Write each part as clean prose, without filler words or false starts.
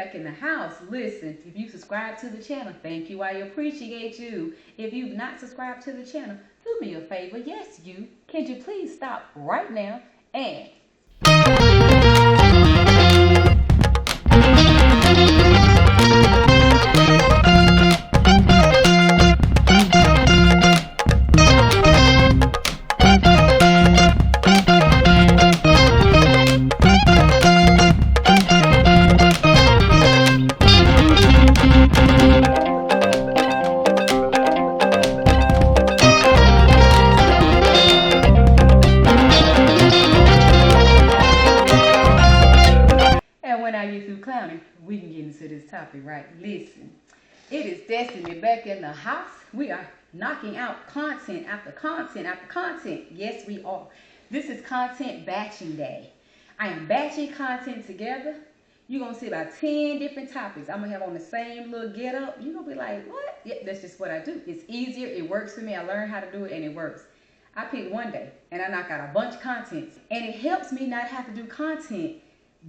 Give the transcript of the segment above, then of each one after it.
back in the house. Listen, if you subscribe to the channel, thank you. I appreciate you. If you've not subscribed to the channel, do me a favor. Yes, you. Can you please stop right now and we can get into this topic, right? Listen, it is Destiny back in the house. We are knocking out content after content after content. Yes, we are. This is content batching day. I am batching content together. You're going to see about 10 different topics. I'm going to have on the same little get up. You're going to be like, what? Yeah, that's just what I do. It's easier. It works for me. I learned how to do it and it works. I pick one day and I knock out a bunch of content. And it helps me not have to do content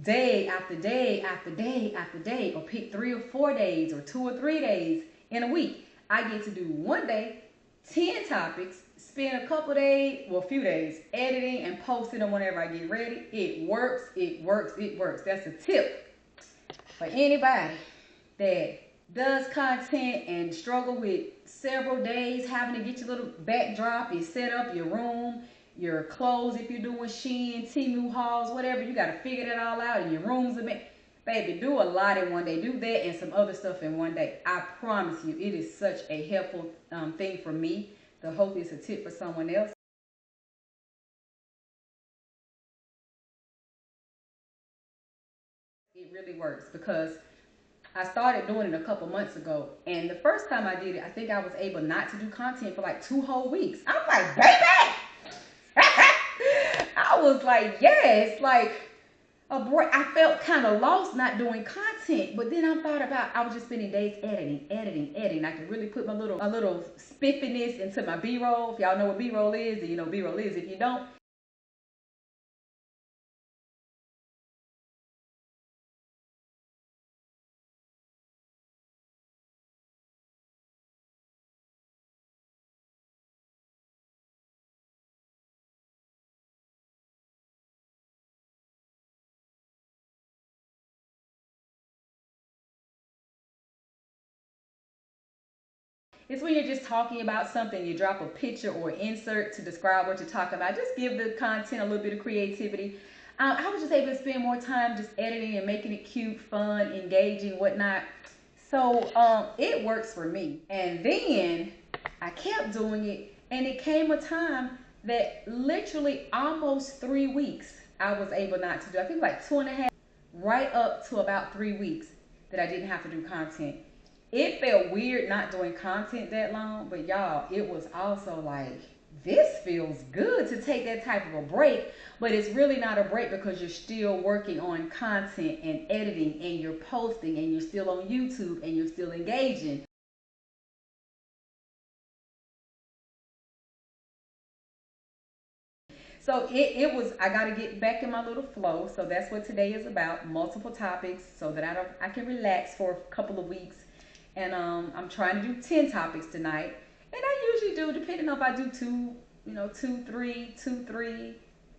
day after day after day after day, or pick 3 or 4 days or 2 or 3 days in a week. I get to do one day, 10 topics, spend a couple days, well, a few days editing and posting them whenever I get ready. It works, it works, it works. That's a tip for anybody that does content and struggle with several days having to get your little backdrop, your setup, your room, your clothes, if you're doing Shein, Temu hauls, whatever, you got to figure that all out, and your rooms are baby, do a lot in one day. Do that and some other stuff in one day. I promise you, it is such a helpful thing for me. So hopefully it's a tip for someone else. It really works because I started doing it a couple months ago, and the first time I did it, I think I was able not to do content for like 2 whole weeks. I'm like, baby! I was like, yes, like a break. I felt kind of lost not doing content, but then I thought about, I was just spending days editing. I could really put a little spiffiness into my B-roll. If y'all know what B-roll is, then you know B-roll is. If you don't, it's when you're just talking about something, you drop a picture or insert to describe what you're talking about. Just give the content a little bit of creativity. I was just able to spend more time just editing and making it cute, fun, engaging, whatnot. So it works for me. And then I kept doing it, and it came a time that literally almost 3 weeks I was able not to do. I think like 2.5, right up to about 3 weeks that I didn't have to do content. It felt weird not doing content that long, but y'all, it was also like, this feels good to take that type of a break, but it's really not a break because you're still working on content and editing, and you're posting, and you're still on YouTube, and you're still engaging. So it was, I got to get back in my little flow. So that's what today is about, multiple topics, so that I can relax for a couple of weeks. And I'm trying to do 10 topics tonight. And I usually do, depending on if I do two, three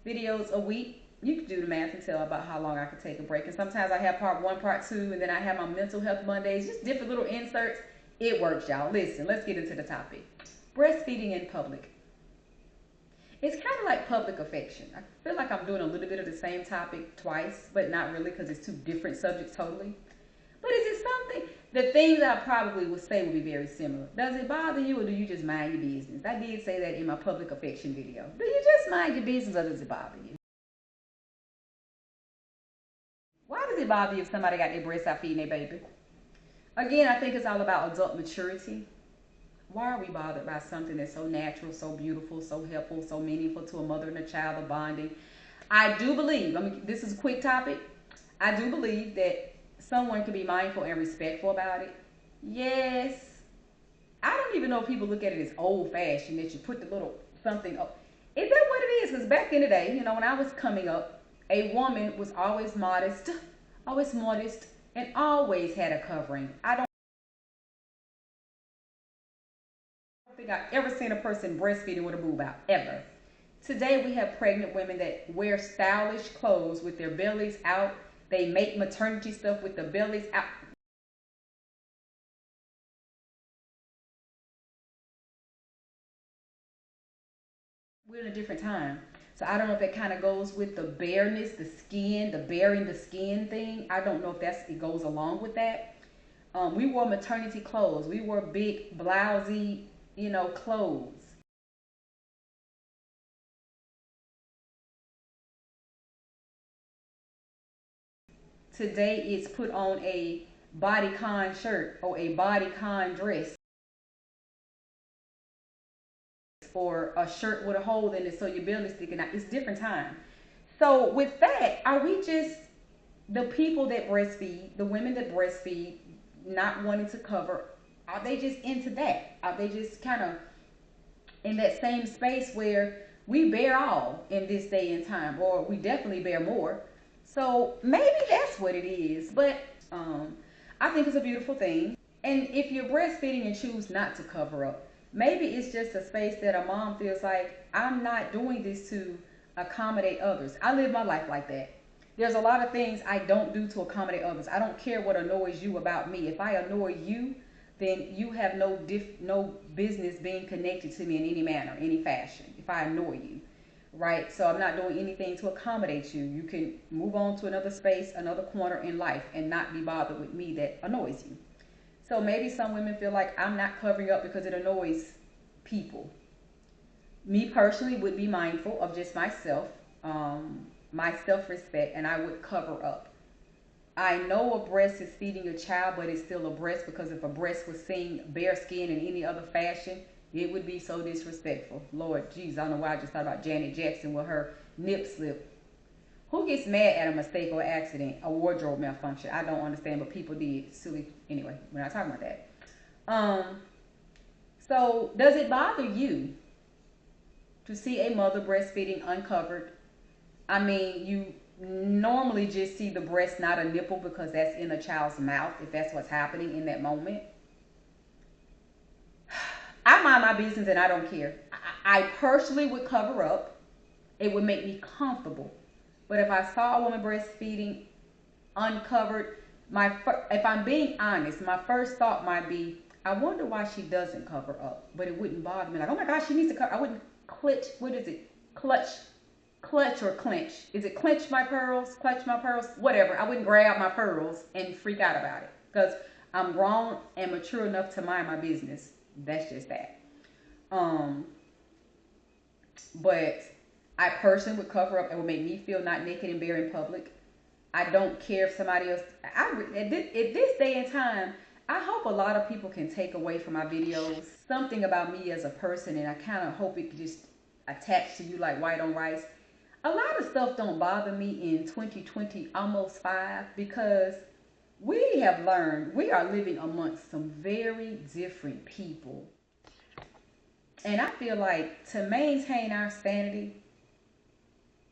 videos a week. You can do the math and tell about how long I could take a break. And sometimes I have part 1, part 2, and then I have my mental health Mondays, just different little inserts. It works, y'all. Listen, let's get into the topic. Breastfeeding in public. It's kind of like public affection. I feel like I'm doing a little bit of the same topic twice, but not really, because it's 2 different subjects totally. But is it something? The things I probably would say would be very similar. Does it bother you, or do you just mind your business? I did say that in my public affection video. Do you just mind your business, or does it bother you? Why does it bother you if somebody got their breast out feeding their baby? Again, I think it's all about adult maturity. Why are we bothered by something that's so natural, so beautiful, so helpful, so meaningful to a mother and a child, of bonding? I do believe, this is a quick topic, I do believe that someone can be mindful and respectful about it. Yes. I don't even know if people look at it as old-fashioned, that you put the little something up. Is that what it is? Because back in the day, when I was coming up, a woman was always modest, and always had a covering. I don't think I've ever seen a person breastfeeding with a boob out, ever. Today we have pregnant women that wear stylish clothes with their bellies out. They make maternity stuff with the bellies out. We're in a different time. So I don't know if that kind of goes with the bareness, the skin, the bearing the skin thing. I don't know if it goes along with that. We wore maternity clothes. We wore big, blousy, clothes. Today it's put on a bodycon shirt or a bodycon dress or a shirt with a hole in it so your belly's sticking out. It's different time. So with that, are we just the people that breastfeed, the women that breastfeed, not wanting to cover, are they just into that? Are they just kind of in that same space where we bear all in this day and time, or we definitely bear more? So maybe that's what it is. But I think it's a beautiful thing. And if you're breastfeeding and choose not to cover up, maybe it's just a space that a mom feels like, I'm not doing this to accommodate others. I live my life like that. There's a lot of things I don't do to accommodate others. I don't care what annoys you about me. If I annoy you, then you have no business being connected to me in any manner, any fashion, if I annoy you, right? So I'm not doing anything to accommodate you. You can move on to another space, another corner in life, and not be bothered with me that annoys you. So maybe some women feel like I'm not covering up because it annoys people. Me personally would be mindful of just myself, my self-respect, and I would cover up. I know a breast is feeding a child, but it's still a breast, because if a breast was seen bare skin in any other fashion, it would be so disrespectful. Lord Jesus, I don't know why I just thought about Janet Jackson with her nip slip. Who gets mad at a mistake or accident, a wardrobe malfunction? I don't understand, but people did. Silly. Anyway, we're not talking about that. So does it bother you to see a mother breastfeeding uncovered? I mean, you normally just see the breast, not a nipple, because that's in a child's mouth, if that's what's happening in that moment. I mind my business and I don't care. I personally would cover up. It would make me comfortable. But if I saw a woman breastfeeding uncovered, if I'm being honest, my first thought might be, I wonder why she doesn't cover up. But it wouldn't bother me. Like, oh my gosh, she needs to cover. I wouldn't clutch. What is it? Clutch or clench? Is it clench my pearls? Clutch my pearls? Whatever. I wouldn't grab my pearls and freak out about it, because I'm grown and mature enough to mind my business. That's just that. But I personally would cover up. It would make me feel not naked and bare in public. I don't care if somebody else. At this day and time, I hope a lot of people can take away from my videos something about me as a person, and I kind of hope it can just attach to you like white on rice. A lot of stuff don't bother me in 2020, almost 5, because we have learned we are living amongst some very different people. And I feel like to maintain our sanity,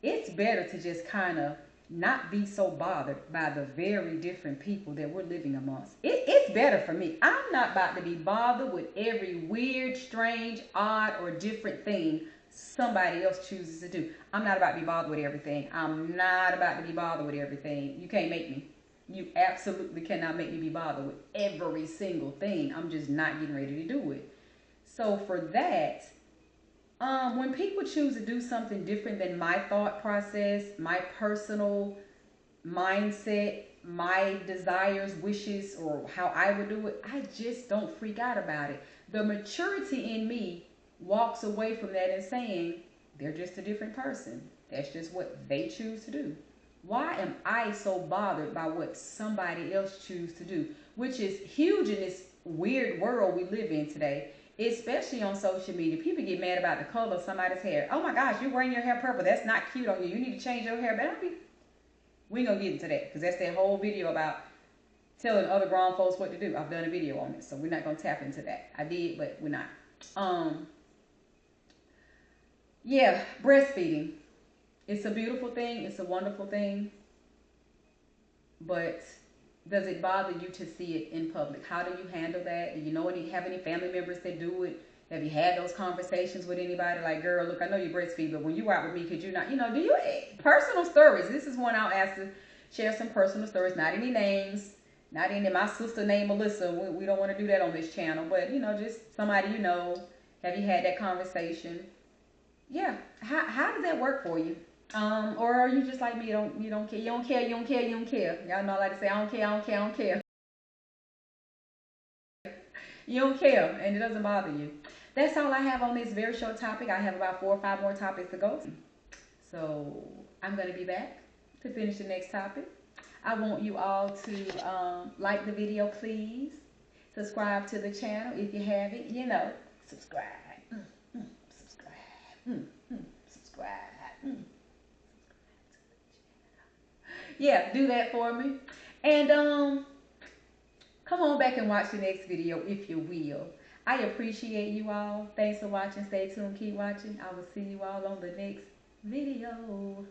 it's better to just kind of not be so bothered by the very different people that we're living amongst. It's better for me. I'm not about to be bothered with every weird, strange, odd, or different thing somebody else chooses to do. I'm not about to be bothered with everything. I'm not about to be bothered with everything. You can't make me. You absolutely cannot make me be bothered with every single thing. I'm just not getting ready to do it. So for that, when people choose to do something different than my thought process, my personal mindset, my desires, wishes, or how I would do it, I just don't freak out about it. The maturity in me walks away from that and saying, they're just a different person. That's just what they choose to do. Why am I so bothered by what somebody else chooses to do? Which is huge in this weird world we live in today, especially on social media. People get mad about the color of somebody's hair. Oh my gosh, you're wearing your hair purple. That's not cute on you. You need to change your hair. But we ain't gonna get into that, because that's that whole video about telling other grown folks what to do. I've done a video on it, so we're not gonna tap into that. I did, but we're not. Yeah, breastfeeding. It's a beautiful thing. It's a wonderful thing. But Does it bother you to see it in public? How do you handle that? Do you know have any family members that do it? Have you had those conversations with anybody? Like, girl, look, I know you breastfeed, but when you out with me, could you not, do you, personal stories. This is one I'll ask to share some personal stories, not any names, not any, my sister named Melissa. We don't want to do that on this channel, but, just somebody have you had that conversation? Yeah. How does that work for you? Or are you just like me? You don't care. You don't care. You don't care. You don't care. Y'all know I like to say, I don't care. I don't care. I don't care. You don't care, and it doesn't bother you. That's all I have on this very short topic. I have about 4 or 5 more topics to go. So I'm going to be back to finish the next topic. I want you all to like the video, please. Subscribe to the channel if you haven't. Subscribe. Subscribe. Subscribe. Yeah, do that for me. And come on back and watch the next video if you will. I appreciate you all. Thanks for watching. Stay tuned. Keep watching. I will see you all on the next video.